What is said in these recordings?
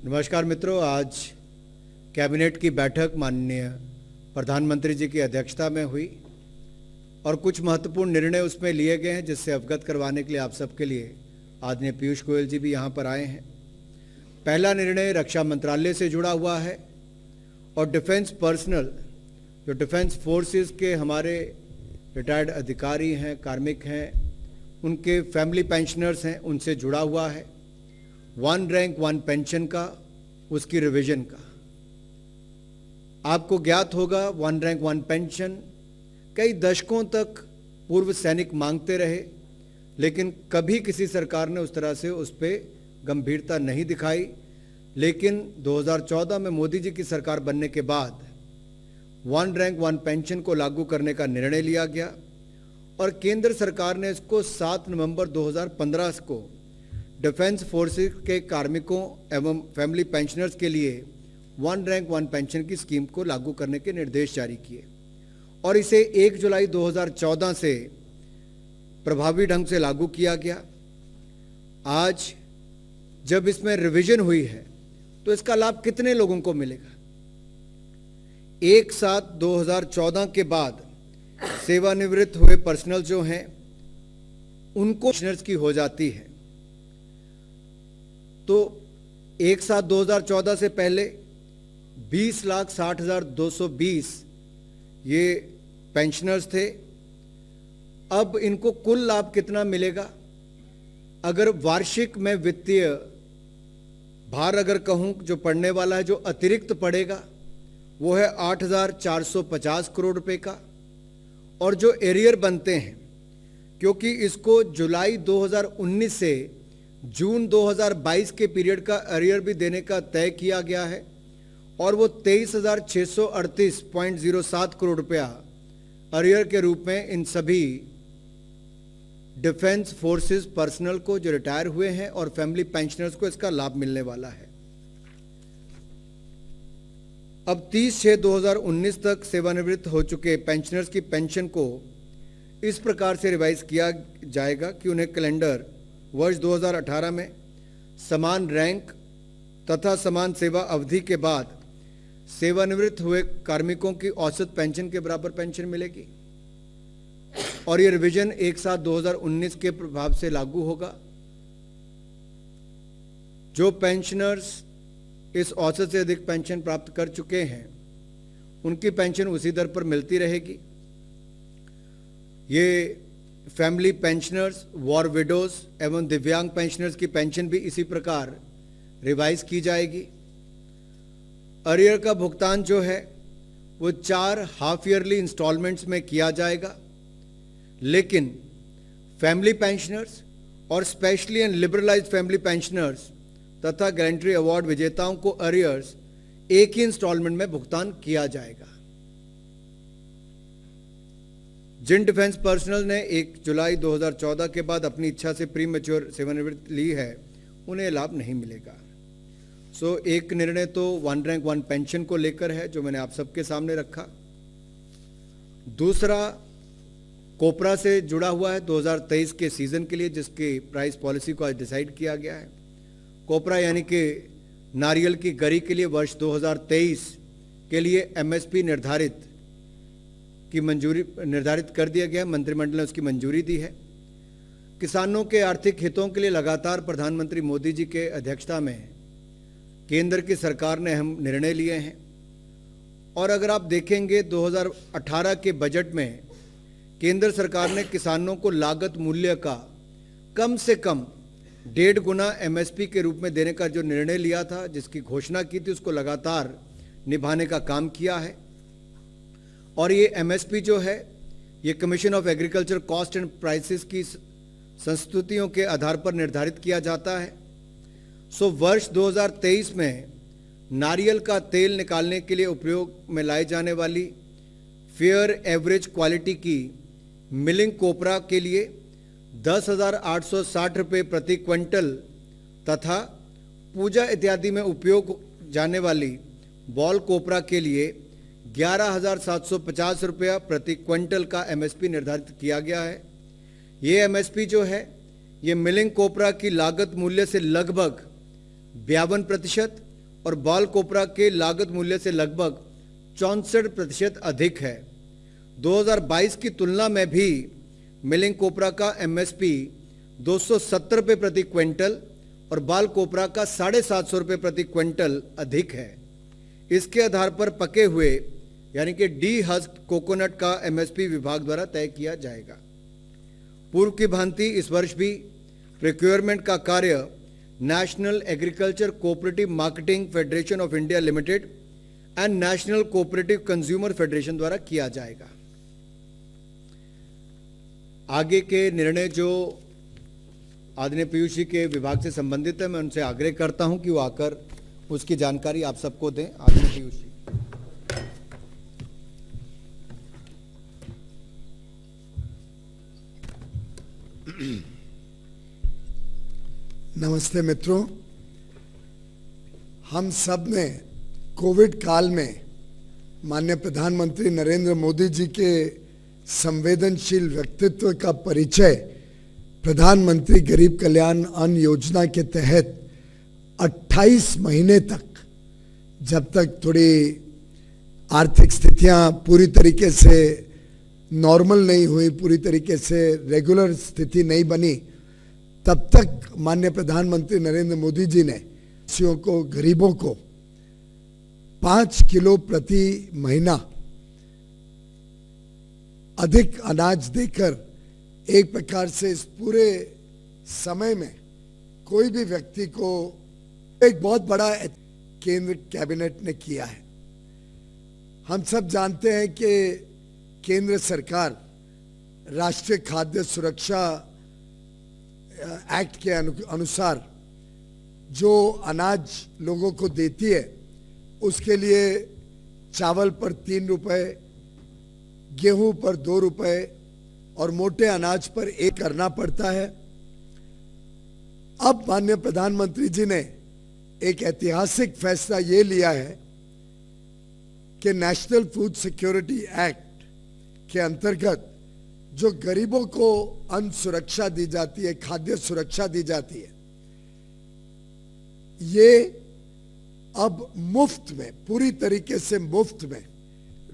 नमस्कार मित्रों, आज कैबिनेट की बैठक माननीय प्रधानमंत्री जी की अध्यक्षता में हुई और कुछ महत्वपूर्ण निर्णय उसमें लिए गए हैं, जिससे अवगत करवाने के लिए आप सबके लिए आदरणीय पीयूष गोयल जी भी यहाँ पर आए हैं। पहला निर्णय रक्षा मंत्रालय से जुड़ा हुआ है और डिफेंस पर्सनल, जो डिफेंस फोर्सेस के हमारे रिटायर्ड अधिकारी हैं, कार्मिक हैं, उनके फैमिली पेंशनर्स हैं, उनसे जुड़ा हुआ है। 1 रैंक 1 पेंशन का, उसकी रिवीजन का। आपको ज्ञात होगा 1 रैंक 1 पेंशन कई दशकों तक पूर्व सैनिक मांगते रहे, लेकिन कभी किसी सरकार ने उस तरह से उस पर गंभीरता नहीं दिखाई। लेकिन 2014 में मोदी जी की सरकार बनने के बाद 1 रैंक 1 पेंशन को लागू करने का निर्णय लिया गया और केंद्र सरकार ने इसको 7 नवंबर 2015 को डिफेंस फोर्सेस के कार्मिकों एवं फैमिली पेंशनर्स के लिए 1 रैंक 1 पेंशन की स्कीम को लागू करने के निर्देश जारी किए और इसे 1 जुलाई 2014 से प्रभावी ढंग से लागू किया गया। आज जब इसमें रिवीजन हुई है तो इसका लाभ कितने लोगों को मिलेगा? 1/7/2014 के बाद सेवानिवृत्त हुए पर्सनल जो हैं उनको पेंशनर्स की हो जाती है, तो 1/7/2014 से पहले 20,60,220 ये पेंशनर्स थे। अब इनको कुल लाभ कितना मिलेगा? अगर वार्षिक में वित्तीय भार अगर कहूं जो पड़ने वाला है, जो अतिरिक्त पड़ेगा वो है 8,450 करोड़ रुपए का। और जो एरियर बनते हैं, क्योंकि इसको जुलाई 2019 से जून 2022 के पीरियड का एरियर भी देने का तय किया गया है और वो 23,638.07 करोड़ रुपया एरियर के रूप में इन सभी डिफेंस फोर्सेस पर्सनल को जो रिटायर हुए हैं और फैमिली पेंशनर्स को इसका लाभ मिलने वाला है। अब 30/6/2019 तक सेवानिवृत्त हो चुके पेंशनर्स की पेंशन को इस प्रकार से रिवाइज किया जाएगा कि उन्हें कैलेंडर वर्ष 2018 में समान रैंक तथा समान सेवा अवधि के बाद सेवानिवृत्त हुए कार्मिकों की औसत पेंशन के बराबर पेंशन मिलेगी और ये रिवीजन 1/7/2019 के प्रभाव से लागू होगा। जो पेंशनर्स इस औसत से अधिक पेंशन प्राप्त कर चुके हैं उनकी पेंशन उसी दर पर मिलती रहेगी। ये फैमिली पेंशनर्स, वॉर विडोज एवं दिव्यांग पेंशनर्स की पेंशन भी इसी प्रकार रिवाइज की जाएगी। अरियर का भुगतान जो है वो 4 हाफ ईयरली इंस्टॉलमेंट्स में किया जाएगा, लेकिन फैमिली पेंशनर्स और specially and liberalised family pensioners तथा गैलेंट्री अवार्ड विजेताओं को अरियर्स एक ही इंस्टॉलमेंट में भुगतान किया जाएगा। जिन डिफेंस पर्सनल ने 1 जुलाई 2014 के बाद अपनी इच्छा से प्री मैच्योर सेवानिवृत्ति ली है, उन्हें लाभ नहीं मिलेगा। सो एक निर्णय तो 1 रैंक 1 पेंशन को लेकर है, जो मैंने आप सबके सामने रखा। दूसरा कोपरा से जुड़ा हुआ है 2023 के सीजन के लिए, जिसकी प्राइस पॉलिसी को आज डिसाइड किया गया है। कोपरा यानी कि नारियल की गरी के लिए वर्ष 2023 के लिए एमएसपी निर्धारित कर दिया गया। मंत्रिमंडल ने उसकी मंजूरी दी है। किसानों के आर्थिक हितों के लिए लगातार प्रधानमंत्री मोदी जी के अध्यक्षता में केंद्र की सरकार ने अहम निर्णय लिए हैं और अगर आप देखेंगे 2018 के बजट में केंद्र सरकार ने किसानों को लागत मूल्य का कम से कम 1.5 गुना एमएसपी के रूप में देने का जो निर्णय लिया था, जिसकी घोषणा की थी, उसको लगातार निभाने का काम किया है। और ये एमएसपी जो है ये commission of agriculture cost and prices की संस्तुतियों के आधार पर निर्धारित किया जाता है। सो वर्ष 2023 में नारियल का तेल निकालने के लिए उपयोग में लाई जाने वाली फेयर एवरेज क्वालिटी की मिलिंग कोपरा के लिए 10,860 रुपये प्रति क्विंटल तथा पूजा इत्यादि में उपयोग जाने वाली बॉल कोपरा के लिए 11,750 रुपया प्रति क्विंटल का एमएसपी निर्धारित किया गया है। ये एमएसपी जो है ये मिलिंग कोपरा की लागत मूल्य से लगभग 52% और बाल कोपरा के लागत मूल्य से लगभग 64% अधिक है। 2022 की तुलना में भी मिलिंग कोपरा का एमएसपी 270 रुपये प्रति क्विंटल और बाल कोपरा का 750 रुपये प्रति क्विंटल अधिक है। इसके आधार पर पके हुए यानी कि डी हस्क कोकोनट का एमएसपी विभाग द्वारा तय किया जाएगा। पूर्व की भांति इस वर्ष भी प्रोक्योरमेंट का कार्य national agriculture cooperative marketing federation of India limited and national cooperative consumer federation द्वारा किया जाएगा। आगे के निर्णय जो आदरणीय पीयूष जी के विभाग से संबंधित है, मैं उनसे आग्रह करता हूं कि वो आकर उसकी जानकारी आप सबको दें। आदरणीय पीयूष जी। नमस्ते मित्रों, हम सब ने कोविड काल में माननीय प्रधानमंत्री नरेंद्र मोदी जी के संवेदनशील व्यक्तित्व का परिचय प्रधानमंत्री गरीब कल्याण अन्न योजना के तहत 28 महीने तक, जब तक थोड़ी आर्थिक स्थितियां पूरी तरीके से नॉर्मल नहीं हुई, पूरी तरीके से रेगुलर स्थिति नहीं बनी, तब तक माननीय प्रधानमंत्री नरेंद्र मोदी जी ने किसानों को, गरीबों को 5 किलो प्रति महीना अधिक अनाज देकर एक प्रकार से इस पूरे समय में कोई भी व्यक्ति को एक बहुत बड़ा केंद्र कैबिनेट ने किया है। हम सब जानते हैं कि केंद्र सरकार राष्ट्रीय खाद्य सुरक्षा एक्ट के अनुसार जो अनाज लोगों को देती है, उसके लिए चावल पर 3 रुपए, गेहूं पर 2 रुपए और मोटे अनाज पर 1 करना पड़ता है। अब माननीय प्रधानमंत्री जी ने एक ऐतिहासिक फैसला ये लिया है कि नेशनल फूड सिक्योरिटी एक्ट के अंतर्गत जो गरीबों को अन्न सुरक्षा दी जाती है, खाद्य सुरक्षा दी जाती है, ये अब मुफ्त में, पूरी तरीके से मुफ्त में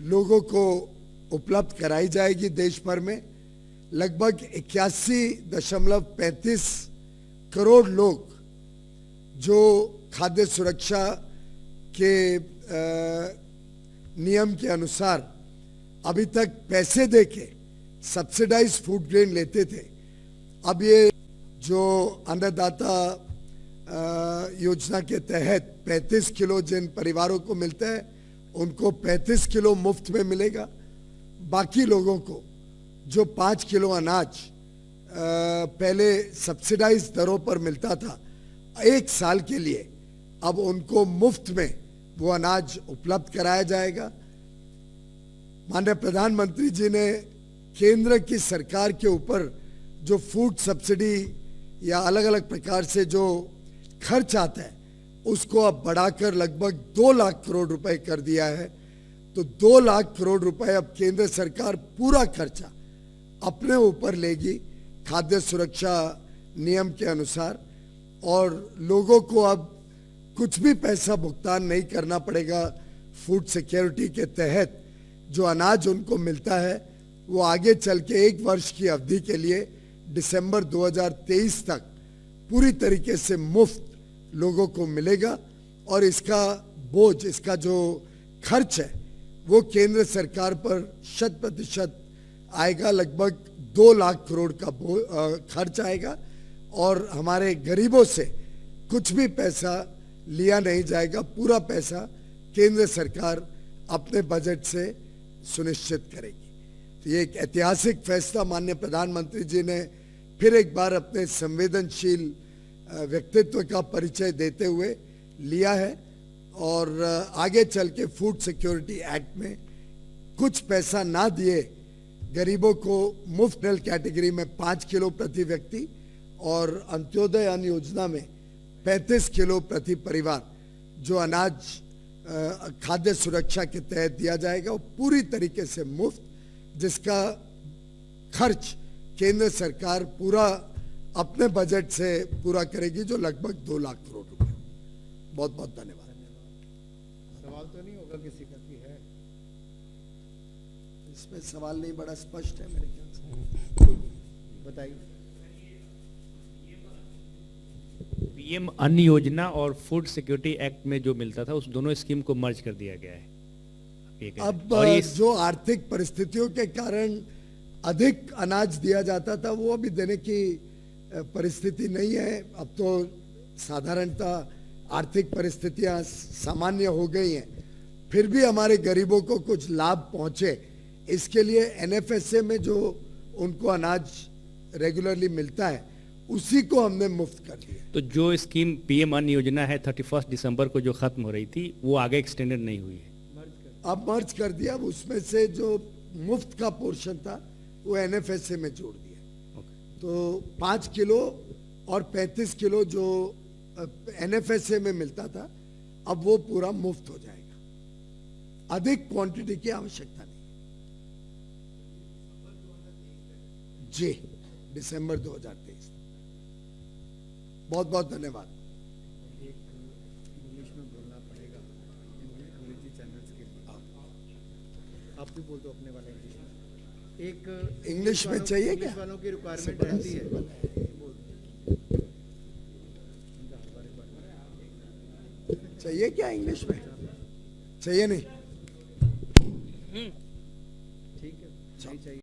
लोगों को उपलब्ध कराई जाएगी। देश भर में लगभग 81.35 करोड़ लोग जो खाद्य सुरक्षा के नियम के अनुसार अभी तक पैसे देके सब्सिडाइज फूड ग्रेन लेते थे, अब ये जो अन्नदाता योजना के तहत 35 किलो जिन परिवारों को मिलता है, उनको 35 किलो मुफ्त में मिलेगा। बाकी लोगों को जो 5 किलो अनाज पहले सब्सिडाइज दरों पर मिलता था, 1 साल के लिए अब उनको मुफ्त में वो अनाज उपलब्ध कराया जाएगा। माननीय प्रधानमंत्री जी ने केंद्र की सरकार के ऊपर जो फूड सब्सिडी या अलग अलग प्रकार से जो खर्च आता है, उसको अब बढ़ाकर लगभग 2 लाख करोड़ रुपए कर दिया है। तो 2 लाख करोड़ रुपए अब केंद्र सरकार पूरा खर्चा अपने ऊपर लेगी खाद्य सुरक्षा नियम के अनुसार, और लोगों को अब कुछ भी पैसा भुगतान नहीं करना पड़ेगा। फूड सिक्योरिटी के तहत जो अनाज उनको मिलता है, वो आगे चल के 1 वर्ष की अवधि के लिए दिसंबर 2023 तक पूरी तरीके से मुफ्त लोगों को मिलेगा। और इसका बोझ, इसका जो खर्च है, वो केंद्र सरकार पर 100% आएगा। लगभग 2 लाख करोड़ का खर्च आएगा और हमारे गरीबों से कुछ भी पैसा लिया नहीं जाएगा। पूरा पैसा केंद्र सरकार अपने बजट से सुनिश्चित करेगी। तो ये एक ऐतिहासिक फैसला माननीय प्रधानमंत्री जी ने फिर एक बार अपने संवेदनशील व्यक्तित्व का परिचय देते हुए लिया है। और आगे चल के फूड सिक्योरिटी एक्ट में कुछ पैसा ना दिए गरीबों को मुफ्त कैटेगरी में 5 किलो प्रति व्यक्ति और अंत्योदय अन्न योजना में 35 किलो प्रति परिवार जो अनाज खाद्य सुरक्षा के तहत दिया जाएगा, वो पूरी तरीके से मुफ्त, जिसका खर्च केंद्र सरकार पूरा अपने बजट से पूरा करेगी, जो लगभग 2 लाख करोड़ रुपए। बहुत बहुत धन्यवाद। सवाल तो नहीं होगा किसी का कि है? इसमें सवाल नहीं, बड़ा स्पष्ट है मेरे ख्याल से। बताइए। पीएम अन्न योजना और फूड सिक्योरिटी एक्ट में जो मिलता था उस दोनों स्कीम को मर्ज कर दिया गया है। ये कह रहे हैं। अब और ये जो आर्थिक परिस्थितियों के कारण अधिक अनाज दिया जाता था वो अभी देने की परिस्थिति नहीं है। अब तो साधारणतः आर्थिक परिस्थितियां सामान्य हो गई हैं, फिर भी हमारे गरीबों को कुछ लाभ पहुंचे इसके लिए एनएफएसए में जो उनको अनाज रेगुलरली मिलता है उसी को हमने मुफ्त कर दिया। तो जो स्कीम पीएम अन्न योजना है 31 दिसंबर को जो खत्म हो रही थी वो आगे एक्सटेंडेड नहीं हुई है। अब मर्ज कर दिया। अब उसमें से जो मुफ्त का पोर्शन था वो एनएफएसए में जोड़ दिया। तो 5 किलो और 35 किलो जो एनएफएसए में मिलता था अब वो पूरा मुफ्त हो जाएगा। अधिक क्वांटिटी की आवश्यकता नहीं। जी, दिसंबर 2023। बहुत बहुत धन्यवाद। इंग्लिश में बोलना पड़ेगा अंग्रेजी चैनल्स के लिए। आप भी बोल दो अपने वाले इंग्लिश में। एक इंग्लिश में चाहिए क्या? इंग्लिश वालों की रिक्वायरमेंट रहती है। बोल दो। चाहिए क्या इंग्लिश में? चाहिए नहीं? ठीक है, नहीं चाहिए।